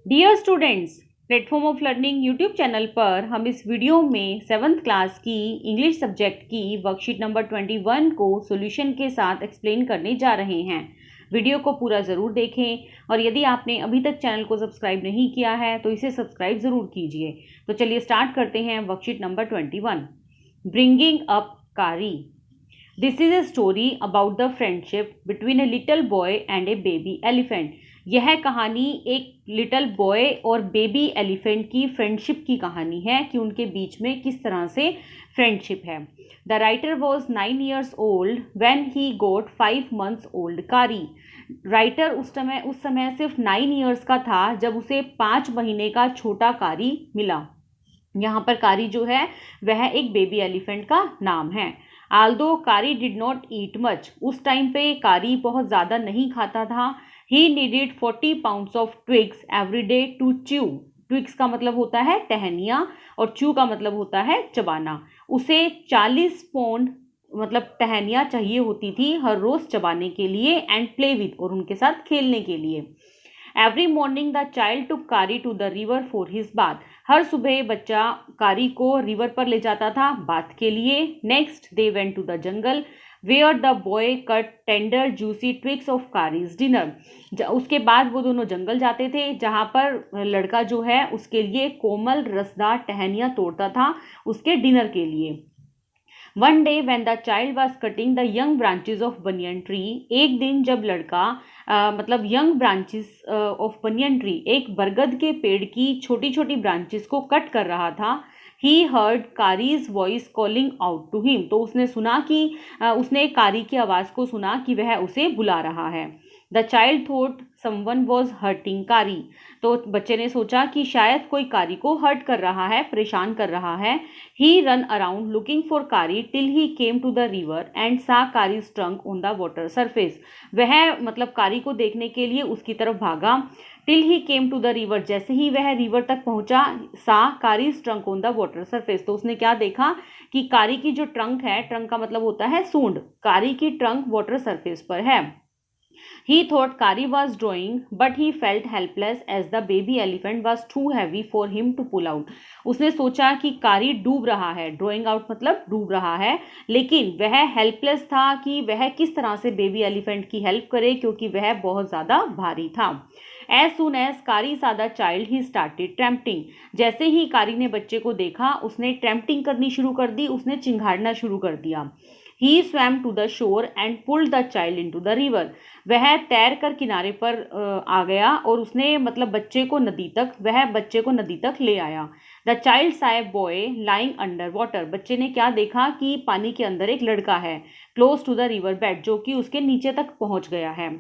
Dear students, platform of learning YouTube channel पर हम इस वीडियो में 7th क्लास की इंग्लिश सब्जेक्ट की वर्कशीट नंबर 21 को सॉल्यूशन के साथ एक्सप्लेन करने जा रहे हैं। वीडियो को पूरा ज़रूर देखें और यदि आपने अभी तक चैनल को सब्सक्राइब नहीं किया है तो इसे सब्सक्राइब ज़रूर कीजिए। तो चलिए स्टार्ट करते हैं वर्कशीट नंबर 21। ब्रिंगिंग अप कारी। This is a story about the friendship between a little boy and A baby elephant. यह कहानी एक लिटिल बॉय और बेबी एलिफेंट की फ्रेंडशिप की कहानी है कि उनके बीच में किस तरह से फ्रेंडशिप है। The writer was 9 years old when he got 5 months old कारी। राइटर उस समय सिर्फ 9 years का था जब उसे 5 महीने का छोटा कारी मिला। यहाँ पर कारी जो है वह एक बेबी एलिफेंट का नाम है। Although Kari did not eat much, उस टाइम पे कारी बहुत ज़्यादा नहीं खाता था। He needed 40 pounds of twigs every day to chew. Twigs का मतलब होता है टहनियाँ और च्यू का मतलब होता है चबाना। उसे 40 pound मतलब टहनियाँ चाहिए होती थी हर रोज़ चबाने के लिए एंड प्ले विथ, और उनके साथ खेलने के लिए। Every morning the child took Kari to the river for his bath. हर सुबह बच्चा कारी को रिवर पर ले जाता था बाथ के लिए। Next they went to the jungle where the boy cut tender juicy twigs of Kari's dinner. उसके बाद वो दोनों जंगल जाते थे जहाँ पर लड़का जो है उसके लिए कोमल रसदार टहनियाँ तोड़ता था उसके डिनर के लिए। One day when the child was cutting the young branches of banyan tree. एक दिन जब लड़का मतलब young branches of banyan tree, एक बरगद के पेड़ की छोटी छोटी ब्रांचेस को कट कर रहा था, he heard Kari's voice calling out to him. तो उसने सुना कि उसने कारी की आवाज़ को सुना कि वह उसे बुला रहा है। The child thought someone was hurting कारी। तो बच्चे ने सोचा कि शायद कोई कारी को हर्ट कर रहा है, परेशान कर रहा है। He ran around looking for Kari till he came to the river and saw Kari's trunk on the water surface. वह मतलब कारी को देखने के लिए उसकी तरफ भागा। Till he came to the river, जैसे ही वह रिवर तक पहुंचा, saw Kari's trunk on the water surface, तो उसने क्या देखा कि कारी की जो ट्रंक है, ट्रंक का मतलब होता है सूंड, कारी की ट्रंक वाटर सरफेस पर है। He thought Kari was drawing, but he felt helpless as the baby elephant was too heavy for him to pull out. उसने सोचा कि कारी डूब रहा है, ड्रॉइंग आउट मतलब डूब रहा है, लेकिन वह हेल्पलेस था कि वह किस तरह से बेबी एलिफेंट की हेल्प करे क्योंकि वह बहुत ज़्यादा भारी था। As soon as कारी saw the child, he started tramping. जैसे ही कारी ने बच्चे को देखा उसने ट्रैम्पटिंग करनी शुरू कर दी, उसने चिंघाड़ना शुरू कर दिया। He swam to the shore and pulled the child into the river. वह तैर कर किनारे पर आ गया और उसने मतलब वह बच्चे को नदी तक ले आया। The child saw a boy lying under water. बच्चे ने क्या देखा कि पानी के अंदर एक लड़का है, close to the river bed, जो कि उसके नीचे तक पहुंच गया है।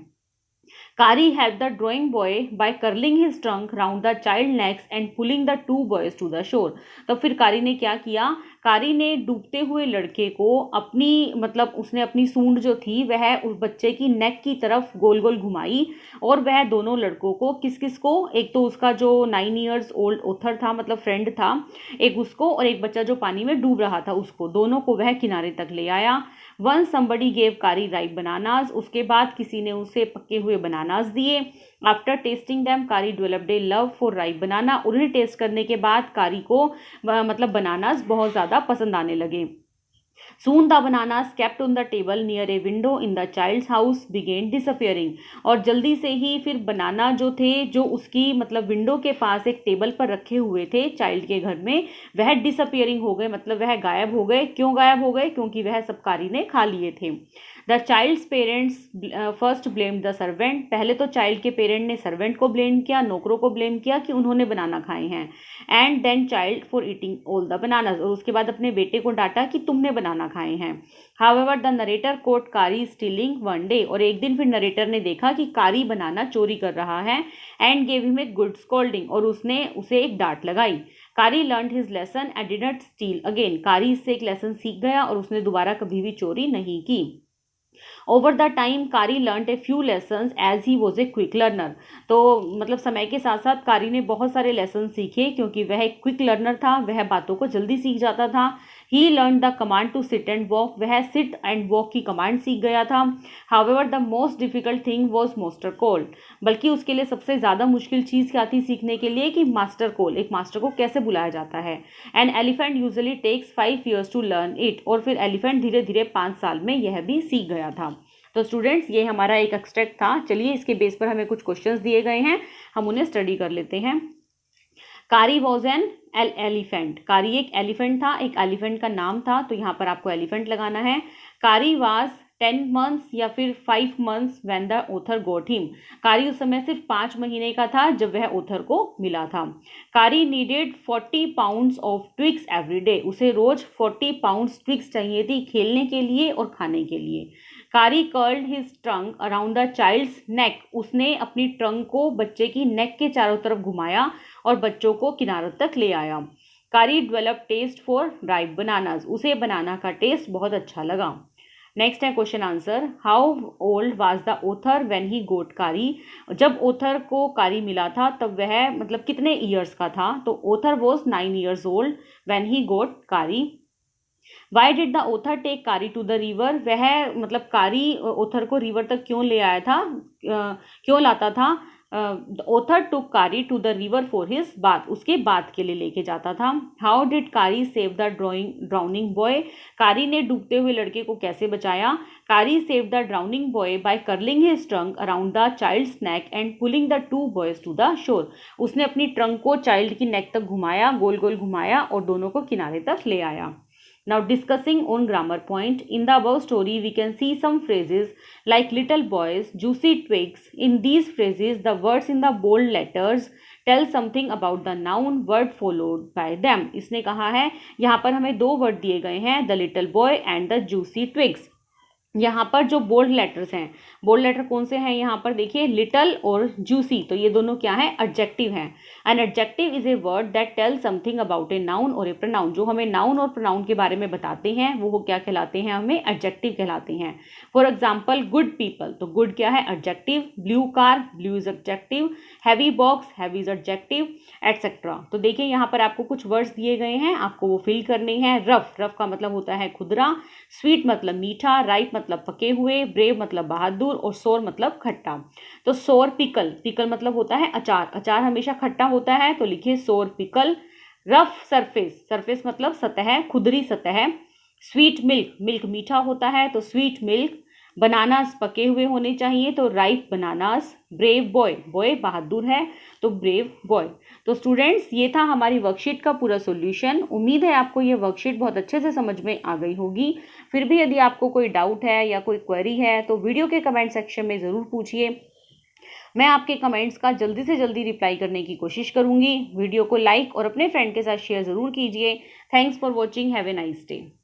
Kari helped the drawing boy by curling his trunk round the child necks and pulling the two boys to the shore. तो फिर कारी ने क्या किया, कारी ने डूबते हुए लड़के को उसने अपनी सूंड जो थी वह उस बच्चे की नेक की तरफ गोल गोल घुमाई और वह दोनों लड़कों को किस किस को, एक तो उसका जो 9 years old ऑथर था मतलब फ्रेंड था, एक उसको, और एक बच्चा जो पानी में डूब रहा था उसको, दोनों को वह किनारे तक ले आया। वन somebody gave कारी ripe bananas. उसके बाद किसी ने उसे पके हुए बनानास दिए। After tasting them Kari developed a love for ripe banana. उन्हें टेस्ट करने के बाद कारी को बनानास बहुत ज़्यादा पसंद आने लगे। Soon the bananas kept on the table near a window in the child's house began disappearing. और जल्दी से ही फिर बनाना जो थे, जो उसकी विंडो के पास एक टेबल पर रखे हुए थे चाइल्ड के घर में, वह डिसअपियरिंग हो गए, मतलब वह गायब हो गए। क्यों गायब हो गए? क्योंकि वह सब कारी ने खा लिए थे। The child's parents first blamed the servant. पहले तो चाइल्ड के पेरेंट ने सर्वेंट को ब्लेम किया, नौकरों को ब्लेम किया कि उन्होंने बनाना खाए हैं। And then child for eating all the bananas, और उसके बाद अपने बेटे को डांटा कि तुमने बनाना खाए हैं। हाउएवर द नरेटर कोट कारी स्टीलिंग वन डे, और एक दिन फिर नरेटर ने देखा कि कारी बनाना चोरी कर रहा है। And gave him a good scolding, और उसने उसे एक डांट लगाई। कारी learn his lesson and did not steel again. कारी इससे एक लेसन सीख गया और उसने दोबारा कभी भी चोरी नहीं की। Over the time Kari learned a few lessons as he was a quick learner. तो समय के साथ साथ कारी ने बहुत सारे लेसन सीखे क्योंकि वह एक क्विक लर्नर था, वह बातों को जल्दी सीख जाता था। He learned the command to sit and walk, वह सिट एंड वॉक की कमांड सीख गया था। However the most difficult thing was master call, बल्कि उसके लिए सबसे ज़्यादा मुश्किल चीज़ क्या थी सीखने के लिए कि मास्टर कोल, एक मास्टर को कैसे बुलाया जाता है। An elephant usually takes 5 years to learn it, और फिर एलिफेंट धीरे धीरे 5 साल में यह भी सीख गया था। तो स्टूडेंट्स ये हमारा एक एक्सट्रैक्ट था। चलिए इसके बेस पर हमें कुछ क्वेश्चंस दिए गए हैं, हम उन्हें स्टडी कर लेते हैं। कारी वॉज एन एलिफेंट, कारी एक एलिफेंट था, एक एलिफेंट का नाम था, तो यहाँ पर आपको एलिफेंट लगाना है। कारी वाज 10 months या फिर 5 months when the author got him, कारी उस समय सिर्फ 5 महीने का था जब वह ऑथर को मिला था। Kari needed 40 pounds of twigs every day, उसे रोज 40 pounds ट्विक्स चाहिए थी खेलने के लिए और खाने के लिए। Kari curled his trunk around the child's neck, उसने अपनी ट्रंक को बच्चे की नेक के चारों तरफ घुमाया और बच्चों को किनारों तक ले आया। Kari develop taste for ripe bananas, उसे बनाना का टेस्ट बहुत अच्छा लगा। नेक्स्ट है question answer, how old was the author when he got Kari, जब ऑथर को कारी मिला था तब वह मतलब कितने ईयर्स का था, तो author was 9 years old when he got Kari. Why did the author take Kari to the river, वह मतलब कारी ऑथर को रिवर तक क्यों ले आया था, क्यों लाता था। Author took Kari to the river for his bath, उसके बाथ के लिए लेके जाता था। How did Kari save the drowning boy, Kari ने डूबते हुए लड़के को कैसे बचाया। Kari save the drowning boy by curling his trunk around the child's neck and pulling the 2 boys to the shore, उसने अपनी ट्रंक को चाइल्ड की नेक तक घुमाया, गोल गोल घुमाया और दोनों को किनारे तक ले आया। Now discussing on grammar point, in the above story we can see some phrases like little boys, juicy twigs. In these phrases the words in the bold letters tell something about the noun word followed by them. इसने कहा है यहाँ पर हमें 2 word दिए गए हैं, the little boy and the juicy twigs. यहाँ पर जो बोल्ड लेटर्स हैं, बोल्ड लेटर कौन से हैं यहाँ पर देखिए, लिटल और जूसी, तो ये दोनों क्या है, एडजेक्टिव हैं। An adjective is a word that tell something about a noun और ए प्रोनाउन, जो हमें नाउन और प्रोनाउन के बारे में बताते हैं वो क्या कहलाते हैं, हमें एडजेक्टिव कहलाते हैं। फॉर एग्जाम्पल गुड पीपल, तो गुड क्या है, adjective. Blue car, blue is adjective. Heavy box, heavy is adjective, etcetera. तो देखिए यहाँ पर आपको कुछ वर्ड्स दिए गए हैं, आपको वो फिल करने हैं। रफ, रफ का मतलब होता है खुदरा। स्वीट मतलब मीठा। राइप मतलब पके हुए। ब्रेव मतलब बहादुर और सोर मतलब खट्टा। तो सोर पिकल, पिकल मतलब होता है अचार, अचार हमेशा खट्टा होता है, तो लिखिए सोर पिकल। रफ सरफेस, सरफेस मतलब सतह, खुदरी सतह। स्वीट मिल्क, मिल्क मीठा होता है तो स्वीट मिल्क। बनानास पके हुए होने चाहिए तो ripe bananas. Brave boy, boy बहादुर है तो ब्रेव बॉय। तो स्टूडेंट्स ये था हमारी वर्कशीट का पूरा सॉल्यूशन। उम्मीद है आपको ये वर्कशीट बहुत अच्छे से समझ में आ गई होगी। फिर भी यदि आपको कोई डाउट है या कोई क्वेरी है तो वीडियो के कमेंट सेक्शन में ज़रूर पूछिए, मैं आपके कमेंट्स का जल्दी से जल्दी रिप्लाई करने की कोशिश करूँगी। वीडियो को लाइक और अपने फ्रेंड के साथ शेयर ज़रूर कीजिए। Thanks for watching, have a nice day.